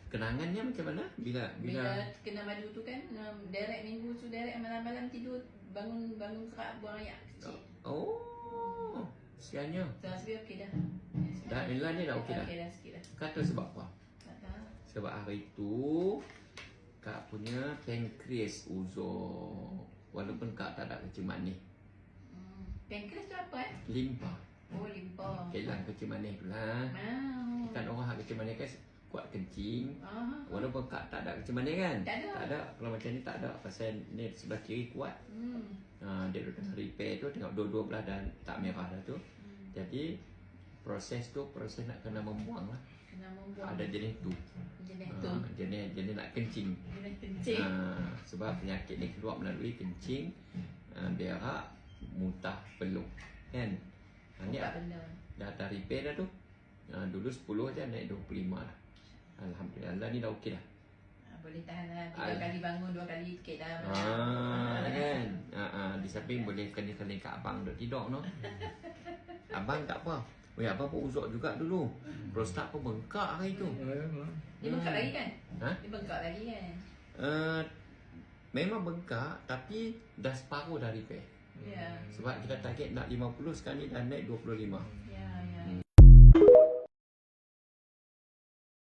kenangannya macam mana? Bila kena madu tu kan, derek minggu tu, derek malam-malam tidur bangun kerak buang air kecil. Oh, kesiannya. Sekarang okey dah. Dah Mila ni dah okey dah. Okey dah sikit dah. Kata sebab apa? Tak tahu. Sebab hari tu Kak punya pankreas uzur. Walaupun Kak tak ada kecil manis. Pankreas tu apa Limpa. Oh, limpa. Kelang kecil manis tu lah. Kan orang kecil manis kan kuat kencing. Walaupun Kak tak ada kecil manis kan? Tak ada. Kalau macam ni tak ada. Pasal ni sebelah kiri kuat. Dia dah repair tu. Tengok dua-dua belah dah tak merah dah tu. Jadi proses nak kena membuang lah. Ada jenis tu. Jenis nak kencing. Sebab penyakit ni keluar melalui kencing, berak, muntah, peluk. Kan? Ni dah repair dah tu. Dulu 10 je naik 25 lah. Alhamdulillah ni dah okey dah. Boleh tahan lah. 3 kali bangun, 2 kali sikit dah. Kan? Di samping boleh kena-kena kat abang duduk tidur no. Abang tak apa. Abang pun uzur juga dulu. Prostat pun bengkak hari tu. Dia bengkak lagi kan? Dia bengkak lagi kan? Memang bengkak tapi dah separuh dah repair. Sebab kita target nak 50, sekarang ni dah naik 25.